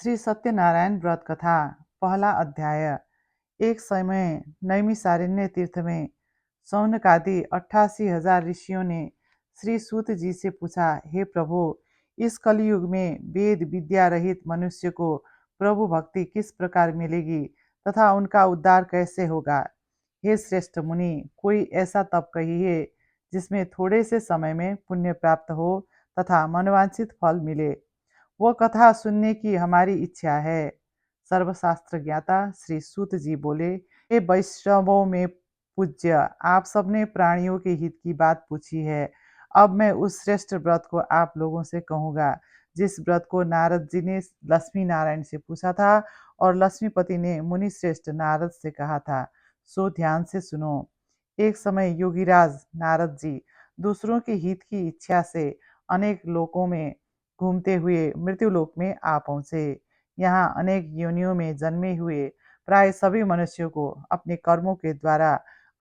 श्री सत्यनारायण व्रत कथा पहला अध्याय। एक समय नैमिषारण्य तीर्थ में सौनकादि 88,000 ऋषियों ने श्री सूत जी से पूछा, हे प्रभु, इस कलयुग में वेद विद्या रहित मनुष्य को प्रभु भक्ति किस प्रकार मिलेगी तथा उनका उद्धार कैसे होगा। हे श्रेष्ठ मुनि, कोई ऐसा तप कहिए जिसमें थोड़े से समय में पुण्य प्राप्त हो तथा मनवांछित फल मिले। वो कथा सुनने की हमारी इच्छा है। सर्वशास्त्र ज्ञाता श्री सूत जी बोले, हे वैष्णवों में पूज्य, आप सबने प्राणियों के हित की बात पूछी है। अब मैं उस श्रेष्ठ व्रत को आप लोगों से कहूँगा जिस व्रत को नारद जी ने लक्ष्मी नारायण से पूछा था और लक्ष्मीपति ने मुनि श्रेष्ठ नारद से कहा था। सो ध्यान से सुनो। एक समय योगीराज नारद जी दूसरों के हित की इच्छा से अनेक लोकों में घूमते हुए मृत्युलोक में आ पहुंचे। यहाँ अनेक योनियों में जन्मे हुए प्राय सभी मनुष्यों को अपने कर्मों के द्वारा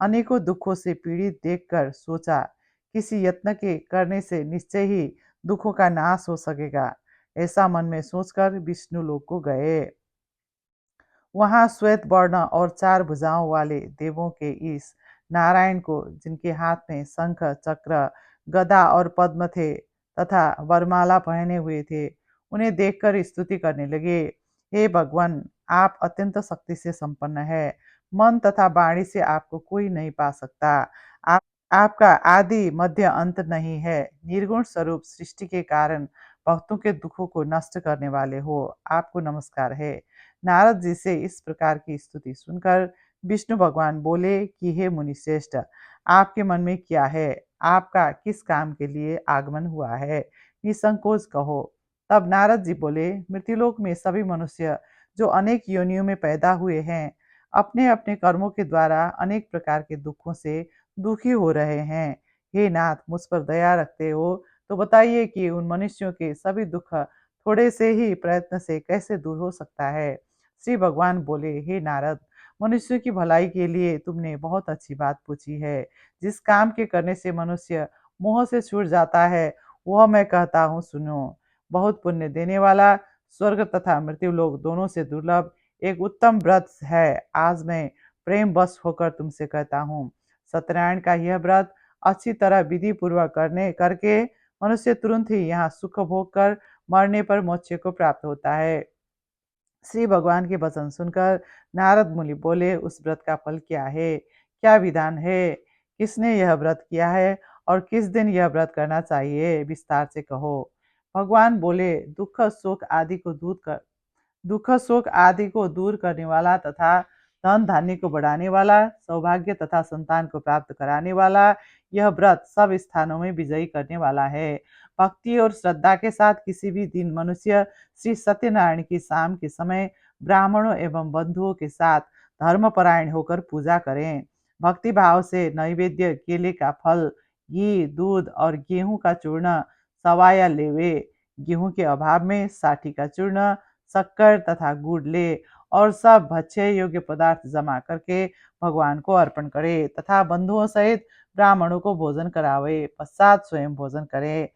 अनेकों दुखों से पीड़ित देखकर सोचा, किसी यत्न के करने से निश्चय ही दुखों का नाश हो सकेगा। ऐसा मन में सोचकर विष्णु लोक को गए। वहां श्वेत वर्ण और 4 भुजाओं वाले देवों के इस नारायण को, जिनके हाथ में शंख चक्र गदा और पद्म थे तथा वरमाला पहने हुए थे, उन्हें देखकर स्तुति करने लगे। हे भगवान, आप अत्यंत शक्ति से संपन्न है। मन तथा वाणी से आपको कोई नहीं पा सकता। आप आपका आदि मध्य अंत नहीं है। निर्गुण स्वरूप सृष्टि के कारण भक्तों के दुखों को नष्ट करने वाले हो, आपको नमस्कार है। नारद जी से इस प्रकार की स्तुति सुनकर विष्णु भगवान बोले कि हे मुनिश्रेष्ठ, आपके मन में क्या है? आपका किस काम के लिए आगमन हुआ है? निसंकोच कहो। तब नारद जी बोले, मृत्युलोक में सभी मनुष्य जो अनेक योनियों में पैदा हुए हैं, अपने अपने कर्मों के द्वारा अनेक प्रकार के दुखों से दुखी हो रहे हैं। हे नाथ, मुझ पर दया रखते हो तो बताइए कि उन मनुष्यों के सभी दुख थोड़े से ही प्रयत्न से कैसे दूर हो सकता है। श्री भगवान बोले, हे नारद, मनुष्य की भलाई के लिए तुमने बहुत अच्छी बात पूछी है। जिस काम के करने से मनुष्य मोह से छूट जाता है, वह मैं कहता हूँ, सुनो। बहुत पुण्य देने वाला, स्वर्ग तथा मृत्यु लोक दोनों से दुर्लभ एक उत्तम व्रत है। आज मैं प्रेम वश होकर तुमसे कहता हूँ। सत्यनारायण का यह व्रत अच्छी तरह विधि पूर्वक करके मनुष्य तुरंत ही यहाँ सुख भोग कर मरने पर मोक्ष को प्राप्त होता है। श्री भगवान के वचन सुनकर नारद मुनि बोले, उस व्रत का फल क्या है? क्या विधान है? किसने यह व्रत किया है और किस दिन यह व्रत करना चाहिए? विस्तार से कहो। भगवान बोले, दुख शोक आदि को दूर करने वाला तथा धन धान्य को बढ़ाने वाला, सौभाग्य तथा संतान को प्राप्त कराने वाला, यह व्रत सब स्थानों में विजयी करने वाला है। भक्ति और श्रद्धा के साथ किसी भी दिन मनुष्य श्री सत्यनारायण की शाम के समय ब्राह्मणों एवं बंधुओं के साथ धर्मपरायण होकर पूजा करें। भक्ति भाव से नैवेद्य केले का फल, घी, दूध और गेहूं का चूर्ण सवाया लेवे। गेहूं के अभाव में साठी का चूर्ण, शक्कर तथा गुड़ ले और सब भक्ष्य योग्य पदार्थ जमा करके भगवान को अर्पण करे तथा बंधुओं सहित ब्राह्मणों को भोजन करावे। पश्चात स्वयं भोजन करे।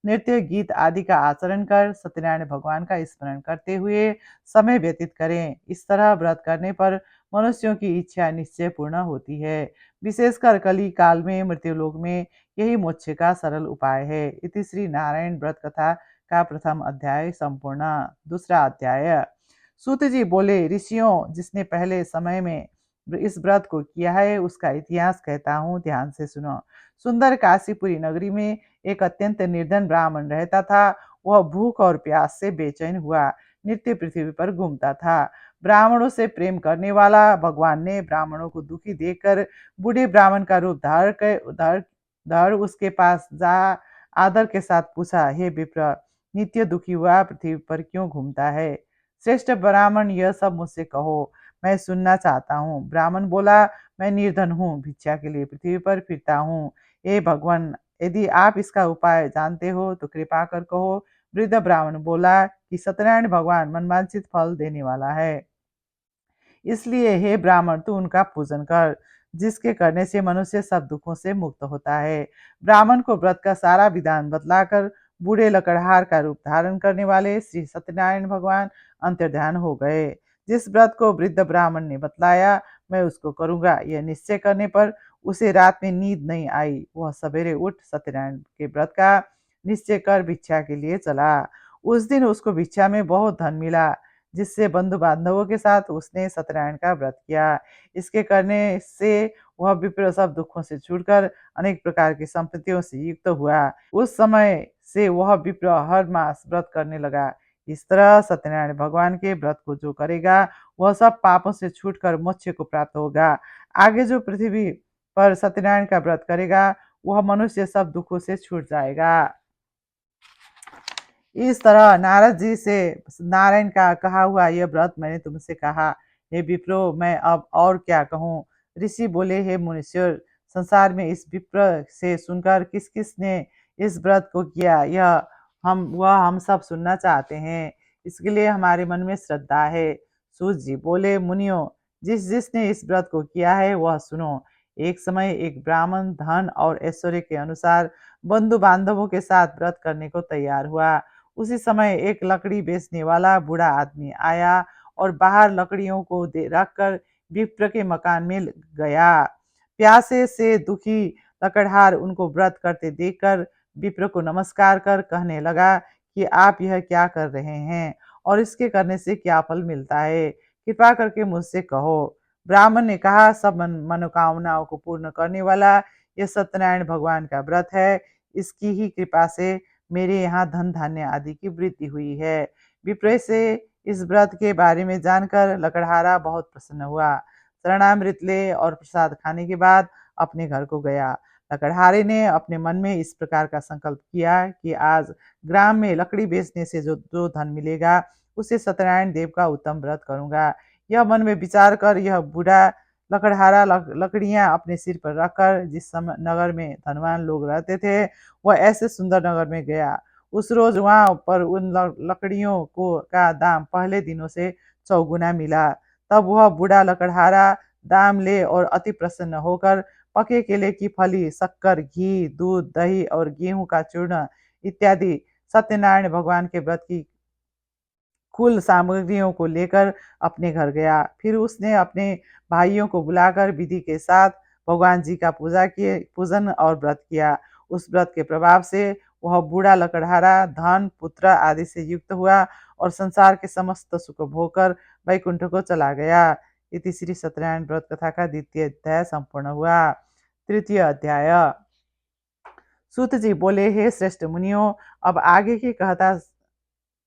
नृत्य गीत आदि का आचरण कर सत्यनारायण भगवान का स्मरण करते हुए समय व्यतीत करें। इस तरह व्रत करने पर मनुष्यों की इच्छा निश्चय पूर्ण होती है। विशेषकर कली काल में मृत्युलोक में यही मोक्ष का सरल उपाय है। इति श्री नारायण व्रत कथा का प्रथम अध्याय संपूर्ण। दूसरा अध्याय। सूत जी बोले, ऋषियों, जिसने पहले समय में इस व्रत को किया है उसका इतिहास कहता हूँ, ध्यान से सुनो। सुंदर काशीपुरी नगरी में एक अत्यंत निर्धन ब्राह्मण रहता था। वह भूख और प्यास से बेचैन हुआ नित्य पृथ्वी पर घूमता था। ब्राह्मणों से प्रेम करने वाला भगवान ने ब्राह्मणों को दुखी देखकर बूढ़े ब्राह्मण का रूप धर उसके पास जा आदर के साथ पूछा, हे विप्र, नित्य दुखी हुआ पृथ्वी पर क्यों घूमता है? श्रेष्ठ ब्राह्मण, यह सब मुझसे कहो, मैं सुनना चाहता हूँ। ब्राह्मण बोला, मैं निर्धन हूँ, भिक्षा के लिए पृथ्वी पर फिरता हूँ। हे भगवान, यदि आप इसका उपाय जानते हो तो कृपा कर कहो। वृद्ध ब्राह्मण बोला कि सत्यनारायण भगवान मनवांछित फल देने वाला है, इसलिए हे ब्राह्मण, तू उनका पूजन कर, जिसके करने से मनुष्य सब दुखों से मुक्त होता है। ब्राह्मण को व्रत का सारा विधान बतलाकर बूढ़े लकड़हार का रूप धारण करने वाले श्री सत्यनारायण भगवान अंतर्ध्यान हो गए। जिस व्रत को वृद्ध ब्राह्मण ने बतलाया, मैं उसको करूंगा, यह निश्चय करने पर उसे रात में नींद नहीं आई। वह सवेरे उठ सत्यनारायण के व्रत का निश्चय कर भिक्षा के लिए चला। उस दिन उसको भिक्षा में बहुत धन मिला, जिससे बंधु बांधवों के साथ उसने सत्यनारायण का व्रत किया। इसके करने से वह विप्र सब दुखों से छूटकर अनेक प्रकार की संपत्तियों से युक्त हुआ। उस समय से वह विप्र हर मास व्रत करने लगा। इस तरह सत्यनारायण भगवान के व्रत को जो करेगा, वह सब पापों से छूटकर मोक्ष को प्राप्त होगा। आगे जो पृथ्वी पर सत्यनारायण का व्रत करेगा, वह मनुष्य सब दुखों से छूट जाएगा। इस तरह नारद जी से नारायण का कहा हुआ यह व्रत मैंने तुमसे कहा। हे विप्रो, मैं अब और क्या कहूँ। ऋषि बोले, हे मुनीश्वर, संसार में इस विप्र से सुनकर किस किस ने इस व्रत को किया, यह हम सब सुनना चाहते हैं। इसके लिए हमारे मन में श्रद्धा है। सूत जी बोले, मुनियों, जिस जिसने इस व्रत को किया है वह सुनो। एक समय एक ब्राह्मण धन और ऐश्वर्य के अनुसार बंधु बांधवों के साथ व्रत करने को तैयार हुआ। उसी समय एक लकड़ी बेचने वाला बूढ़ा आदमी आया और बाहर लकड़ियों को रखकर विप्र के मकान में गया। प्यासे से दुखी लकड़हार उनको व्रत करते देखकर विप्र को नमस्कार कर कहने लगा कि आप यह क्या कर रहे हैं और इसके करने से क्या फल मिलता है, कृपा करके मुझसे कहो। ब्राह्मण ने कहा, सब मनोकामनाओं को पूर्ण करने वाला यह सत्यनारायण भगवान का व्रत है। इसकी ही कृपा से मेरे यहाँ धन धान्य आदि की वृद्धि हुई है। विप्र से इस व्रत के बारे में जानकर लकड़हारा बहुत प्रसन्न हुआ। शरणामृत ले और प्रसाद खाने के बाद अपने घर को गया। लकड़हारे ने अपने मन में इस प्रकार का संकल्प किया कि आज ग्राम में लकड़ी बेचने से जो धन मिलेगा, उसे सत्यनारायण देव का उत्तम व्रत करूंगा। यह मन में विचार कर यह बूढ़ा लकड़हारा लकड़ियां अपने सिर पर रखकर जिस समय नगर में धनवान लोग रहते थे, वह ऐसे सुंदर नगर में गया। उस रोज वहां पर उन लकड़ियों को का दाम पहले दिनों से चौगुना मिला। तब वह बूढ़ा लकड़हारा दाम ले और अति प्रसन्न होकर पके केले की फली, शक्कर, घी, दूध, दही और गेहूं का चूर्ण इत्यादि सत्यनारायण भगवान के व्रत की कुल सामग्रियों को लेकर अपने घर गया। फिर उसने अपने भाइयों को बुलाकर विधि के साथ भगवान जी का पूजन और व्रत किया। उस व्रत के प्रभाव से वह बूढ़ा लकड़हारा धन, पुत्र आदि से युक्त हुआ और संसार के समस्त सुख भोगकर वैकुंठ को चला गया। इति श्री सत्यनारायण व्रत कथा का द्वितीय अध्याय संपूर्ण हुआ। तृतीय अध्याय। सूत जी बोले, हे श्रेष्ठ मुनियों, अब आगे की कथा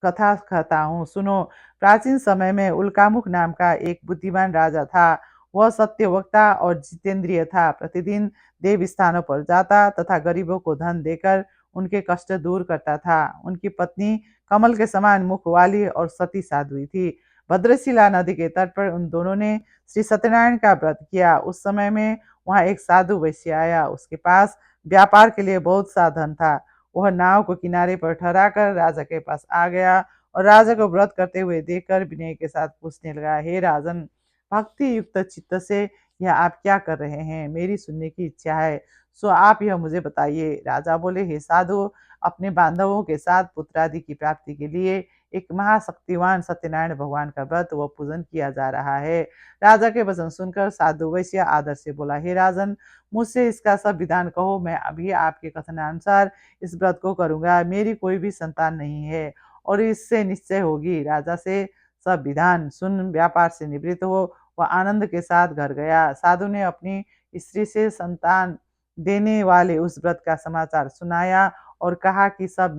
कहता हूँ, सुनो। प्राचीन समय में उल्कामुख नाम का एक बुद्धिमान राजा था। वह सत्यवक्ता और जितेंद्रिय था। प्रतिदिन देव स्थानों पर जाता तथा गरीबों को धन देकर उनके कष्ट दूर करता था। उनकी पत्नी कमल के समान मुख वाली और सती साध्वी थी। भद्रशिला नदी के तट पर उन दोनों ने श्री सत्यनारायण का व्रत किया। उस समय में वहां एक साधु वैश्य आया। उसके पास व्यापार के लिए बहुत सा धन था। वह नाव को किनारे पर ठहराकर राजा के पास आ गया और राजा को व्रत करते हुए देखकर विनय के साथ पूछने लगा, हे राजन, भक्ति युक्त चित्त से यह आप क्या कर रहे हैं? मेरी सुनने की इच्छा है, सो आप यह मुझे बताइए। राजा बोले, हे साधु, अपने बांधवों के साथ पुत्रादि की प्राप्ति के लिए एक महाशक्तिवान सत्यनारायण भगवान का व्रत व पूजन किया जा रहा है। राजा के वचन सुनकर साधु वैश्य आदर से बोला, हे राजन, मुझसे इसका सब विधान कहो। मैं अभी आपके कथनानुसार इस व्रत को करूंगा। मेरी कोई भी संतान नहीं है और इससे निश्चय होगी। राजा से सब विधान सुन व्यापार से निवृत्त हो वह आनंद के साथ घर गया। साधु ने अपनी स्त्री से संतान देने वाले उस व्रत का समाचार सुनाया और कहा कि जब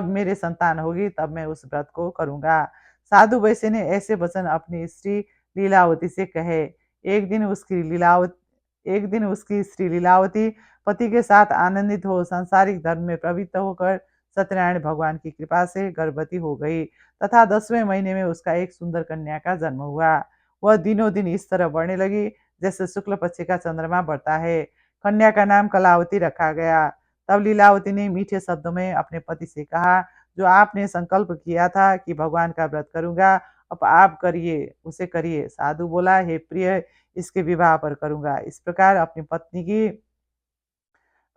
मेरे संतान होगी तब मैं उस व्रत को करूंगा। साधु वैश्य ने ऐसे वचन अपनी स्त्री लीलावती से कहे। एक दिन उसकी स्त्री लीलावती पति के साथ आनंदित हो सांसारिक धर्म में प्रवृत्त होकर सत्यनारायण भगवान की कृपा से गर्भवती हो गई तथा 10वें महीने में उसका एक सुंदर कन्या का जन्म हुआ। वह दिनों दिन इस तरह बढ़ने लगी जैसे शुक्ल पक्ष का चंद्रमा बढ़ता है। कन्या का नाम कलावती रखा गया। तब लीलावती ने मीठे शब्दों में अपने पति से कहा, जो आपने संकल्प किया था कि भगवान का व्रत करूंगा, अब आप करिए, उसे करिए। साधु बोला, हे प्रिय, इसके विवाह पर करूंगा। इस प्रकार अपनी पत्नी की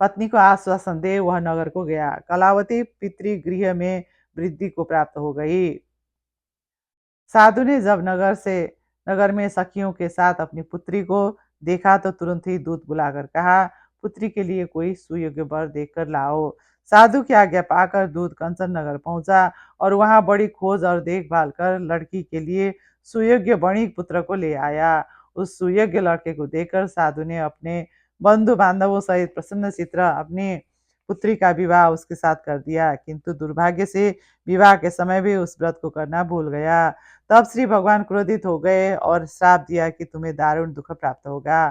पत्नी को आश्वासन दे वह नगर को गया। कलावती पितृगृह में वृद्धि को प्राप्त हो गई। साधु ने जब नगर में सखियों के साथ अपनी पुत्री को देखा तो तुरंत ही दूत बुलाकर कहा, पुत्री के लिए कोई सुयोग्य वर देखकर लाओ। साधु की आज्ञा पाकर दूत कंचन नगर पहुंचा और वहां बड़ी खोज और देखभाल कर लड़की के लिए सुयोग्य वणिक पुत्र को ले आया। उस सुयोग्य लड़के को देखकर साधु ने अपने बंधु बांधवों सहित प्रसन्न चित्र अपनी पुत्री का विवाह उसके साथ कर दिया, किंतु दुर्भाग्य से विवाह के समय भी उस व्रत को करना भूल गया। तब श्री भगवान क्रोधित हो गए और श्राप दिया कि तुम्हें दारुण दुख प्राप्त होगा।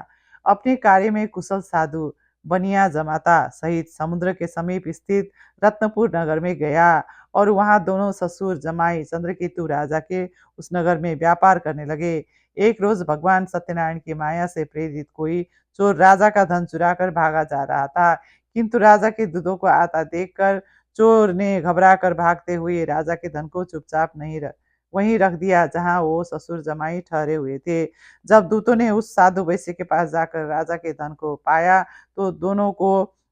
अपने कार्य में कुशल साधु बनिया जमाता सहित समुद्र के समीप स्थित रत्नपुर नगर में गया और वहां दोनों ससुर जमाई चंद्रकेतु राजा के उस नगर में व्यापार करने लगे। एक रोज भगवान सत्यनारायण की माया से प्रेरित कोई चोर राजा का धन चुराकर भागा जा रहा था, किंतु राजा के दूतों को आता देखकर चोर ने घबराकर भागते हुए राजा के धन को चुपचाप नहीं वहीं रख दिया जहां वो ससुर जमाई ठहरे हुए थे। जब दूतों ने उस साधु वैश्य के पास जाकर राजा के धन को पाया तो दोनों को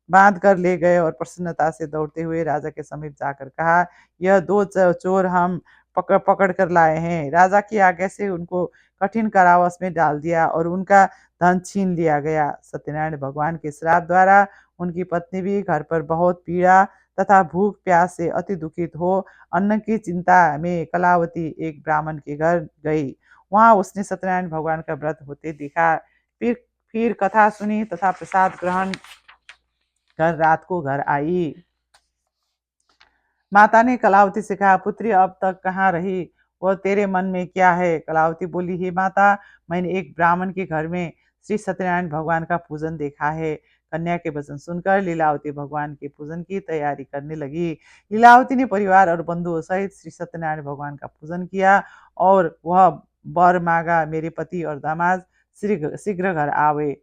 बांध कर ले गए और प्रसन्नता से दौड़ते हुए राजा के समीप जाकर कहा, यह दो चोर हम पकड़ पकड़ कर लाए हैं। राजा की आज्ञा से उनको कठिन कारावास में डाल दिया और उनका धन छीन लिया गया। सत्यनारायण भगवान के श्राप द्वारा उनकी पत्नी भी घर पर बहुत पीड़ा तथा भूख प्यास से अति दुखित हो अन्न की चिंता में कलावती एक ब्राह्मण के घर गई। वहां उसने सत्यनारायण भगवान का व्रत होते देखा। फिर फिर कथा सुनी तथा प्रसाद ग्रहण कर रात को घर आई। माता ने कलावती से कहा, पुत्री अब तक कहाँ रही, वह तेरे मन में क्या है? कलावती बोली, हे माता, मैंने एक ब्राह्मण के घर में श्री सत्यनारायण भगवान का पूजन देखा है। कन्या के वचन सुनकर लीलावती भगवान के पूजन की तैयारी करने लगी। लीलावती ने परिवार और बंधुओं सहित श्री सत्यनारायण भगवान का पूजन किया और वह वर मांगा, मेरे पति और दामाद शीघ्र शीघ्र घर आवे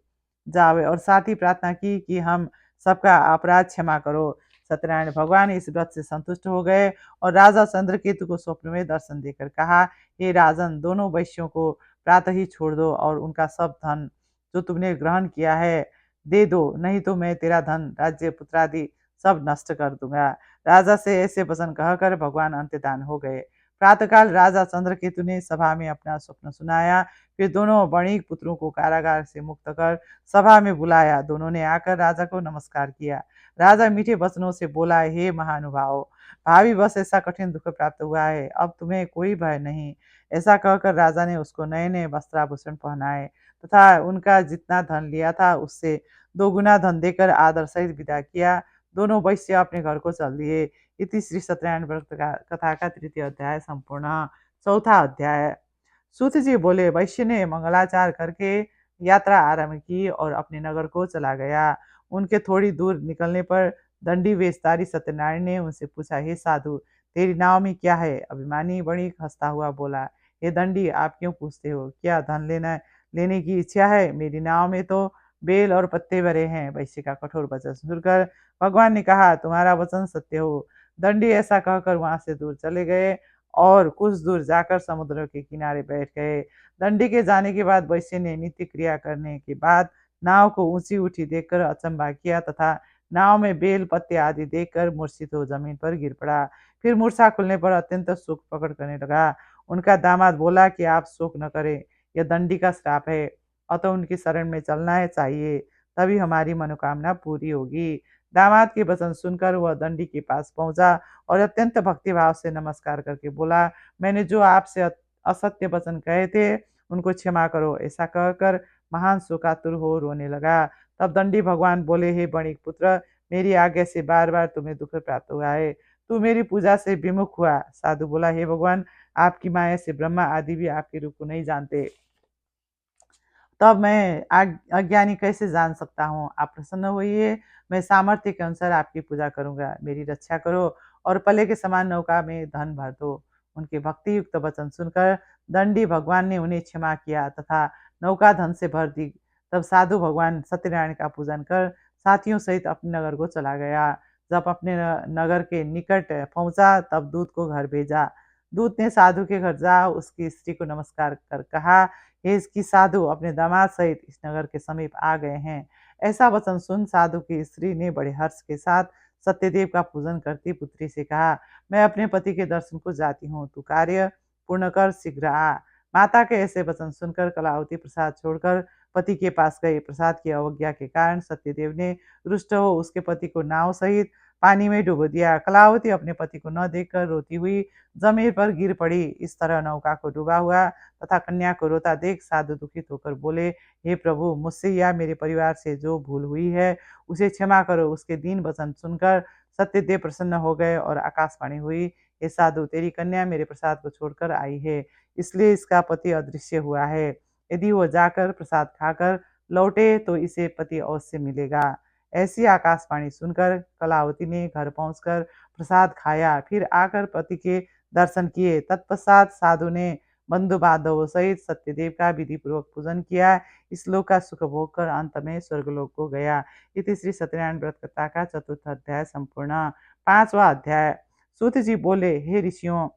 जावे, और साथ ही प्रार्थना की कि हम सबका अपराध क्षमा करो। सत्यनारायण भगवान इस व्रत से संतुष्ट हो गए और राजा चंद्रकेतु को स्वप्न में दर्शन देकर कहा, हे राजन, दोनों वैश्यों को प्रातः ही छोड़ दो और उनका सब धन जो तुमने ग्रहण किया है दे दो, नहीं तो मैं तेरा धन राज्य पुत्रादि सब नष्ट कर दूंगा। राजा से ऐसे वचन कहकर भगवान अंत्यदान हो गए। प्रातःकाल राजा चंद्रकेतु ने सभा में अपना स्वप्न सुनाया। फिर दोनों वणिक पुत्रों को कारागार से मुक्त कर सभा में बुलाया। दोनों ने आकर राजा को नमस्कार किया। राजा मीठे वचनों से बोला, हे महानुभाव, भावी बस ऐसा कठिन दुख प्राप्त हुआ है, अब तुम्हें कोई भय नहीं। ऐसा कहकर राजा ने उसको नए नए वस्त्राभूषण पहनाए तथा उनका जितना धन लिया था उससे दोगुना धन देकर आदर सहित विदा किया। दोनों वैश्य अपने घर को चल दिए। इति श्री सत्यनारायण व्रत कथा का तृतीय अध्याय संपूर्ण। चौथा अध्याय। सूत जी बोले, वैश्य ने मंगलाचार करके यात्रा आरंभ की और अपने नगर को चला गया। उनके थोड़ी दूर निकलने पर दंडी वेशधारी सत्यनारायण ने उनसे पूछा, हे साधु, तेरी नाव में क्या है? अभिमानी वणिक हंसता हुआ बोला, हे दंडी, आप क्यों पूछते हो? क्या धन लेने की इच्छा है? मेरी नाव में तो बेल और पत्ते भरे हैं। वैश्य का कठोर वचन सुनकर भगवान ने कहा, तुम्हारा वचन सत्य हो। दंडी ऐसा कहकर वहां से दूर चले गए और कुछ दूर जाकर समुद्र के किनारे बैठ गए। दंडी के जाने के बाद वैश्य ने नित्य क्रिया करने के बाद नाव को ऊंची उठी देखकर अचंभा किया तथा नाव में बेल पत्ते आदि देखकर मूर्छित हो जमीन पर गिर पड़ा। फिर मूर्छा खुलने पर अत्यंत शोक प्रकट करने लगा। उनका दामाद बोला कि आप शोक न करें, यह दंडी का श्राप है, अतः उनकी शरण में चलना है चाहिए, तभी हमारी मनोकामना पूरी होगी। दामाद के वचन सुनकर वह दंडी के पास पहुंचा और अत्यंत भक्तिभाव से नमस्कार करके बोला, मैंने जो आपसे असत्य वचन कहे थे उनको क्षमा करो। ऐसा कहकर महान शोकातुर हो रोने लगा। तब दंडी भगवान बोले, हे वणिक पुत्र, मेरी आज्ञा से बार बार तुम्हें दुख प्राप्त हुआ है, तू मेरी पूजा से विमुख हुआ। साधु बोला, हे भगवान, आपकी माया से ब्रह्मा आदि भी आपके रूप को नहीं जानते, तब मैं अज्ञानी कैसे जान सकता हूँ? आप प्रसन्न होइए, मैं सामर्थ्य के अनुसार आपकी पूजा करूंगा। मेरी रक्षा करो और पले के समान नौका में धन भर दो। उनके भक्ति युक्त वचन सुनकर दंडी भगवान ने उन्हें क्षमा किया तथा नौका धन से भर दी। तब साधु भगवान सत्यनारायण का पूजन कर साथियों सहित अपने नगर को चला गया। जब अपने नगर के निकट पहुंचा तब दूत को घर भेजा। दूत ने साधु के घर जा उसकी स्त्री को नमस्कार कर कहा, हे इसकी साधु अपने दामाद सहित इस नगर के समीप आ गए हैं। ऐसा वचन सुन साधु की स्त्री ने बड़े हर्ष के साथ सत्यदेव का पूजन करती पुत्री से कहा, मैं अपने पति के दर्शन को जाती हूँ, तू कार्य पूर्ण कर, शीघ्र आ। माता के ऐसे वचन सुनकर कलावती प्रसाद छोड़कर पति के पास गई। प्रसाद की अवज्ञा के कारण सत्यदेव ने रुष्ट हो उसके पति को नाव सहित पानी में डुबो दिया। कलावती अपने पति को न देखकर रोती हुई जमीन पर गिर पड़ी। इस तरह नौका को डूबा हुआ तथा कन्या को रोता देख साधु दुखित होकर बोले, हे प्रभु, मुझसे या मेरे परिवार से जो भूल हुई है उसे क्षमा करो। उसके दीन वचन सुनकर सत्यदेव प्रसन्न हो गए और आकाशवाणी हुई, हे साधु, तेरी कन्या मेरे प्रसाद को छोड़कर आई है, इसलिए इसका पति अदृश्य हुआ है। यदि वो जाकर प्रसाद खाकर लौटे तो इसे पति अवश्य मिलेगा। ऐसी आकाशवाणी सुनकर कलावती ने घर पहुंचकर प्रसाद खाया, फिर आकर पति के दर्शन किए। तत्पश्चात साधु ने बंधु बांधवों सहित सत्यदेव का विधि पूर्वक पूजन किया। इस लोक का सुख भोग कर अंत में स्वर्गलोक को गया। इति श्री सत्यनारायण व्रत कथा का चतुर्थ अध्याय संपूर्ण। पांचवा अध्याय। सूत जी बोले, हे ऋषियों,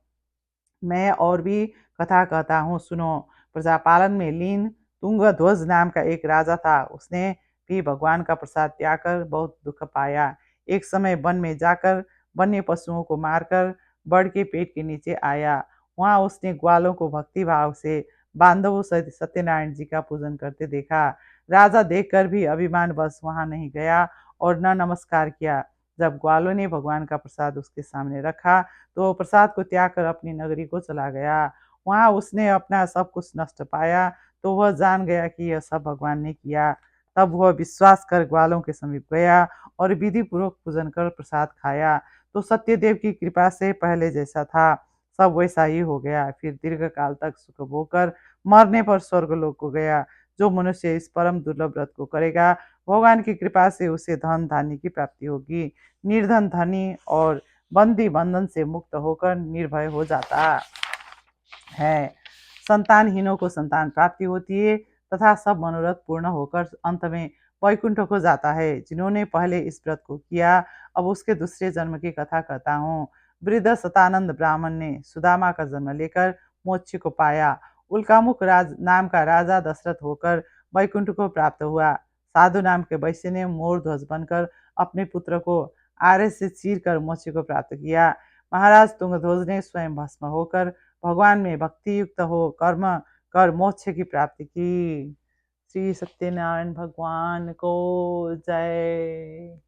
मैं और भी कथा कहता हूँ, सुनो। प्रजापालन में लीन तुंगध्वज नाम का एक राजा था। उसने भी भगवान का प्रसाद त्याग कर बहुत दुख पाया। एक समय वन में जाकर वन्य पशुओं को मारकर बड़ के पेट के नीचे आया। वहां उसने ग्वालों को भक्ति भाव से बांधवों सहित सत्यनारायण जी का पूजन करते देखा। राजा देखकर भी अभिमान बस वहां नहीं गया और न नमस्कार किया। जब ग्वालों ने भगवान का प्रसाद उसके सामने रखा तो वो प्रसाद को त्याग कर अपनी नगरी को चला गया। वहां उसने अपना सब कुछ नष्ट पाया तो वह जान गया कि यह सब भगवान ने किया। तब वह विश्वास कर ग्वालों के समीप गया और विधि पूर्वक पूजन कर प्रसाद खाया तो सत्यदेव की कृपा से पहले जैसा था सब वैसा ही हो गया। फिर दीर्घ काल तक सुख भोग कर मरने पर स्वर्गलोक को गया। जो मनुष्य इस परम दुर्लभ व्रत को करेगा, भगवान की कृपा से उसे धन धान्य की प्राप्ति होगी। निर्धन धनी और बंदी बंधन से मुक्त होकर निर्भय हो जाता है। संतानहीनों को संतान प्राप्ति होती है तथा सब मनोरथ पूर्ण होकर अंत में वैकुंठ को जाता है। जिन्होंने पहले इस व्रत को किया, अब उसके दूसरे जन्म की कथा कहता हूँ। वृद्ध सतानंद ब्राह्मण ने सुदामा का जन्म लेकर मोक्ष को पाया। उल्कामुख नाम का राजा दशरथ होकर वैकुंठ को प्राप्त हुआ। साधु नाम के वैश्य ने मोर ध्वज बनकर अपने पुत्र को आरे से चीर कर मोक्ष को प्राप्त किया। महाराज तुंगध्वज ने स्वयं भस्म होकर भगवान में भक्ति युक्त हो कर्म कर मोक्ष की प्राप्ति की। श्री सत्यनारायण भगवान को जय।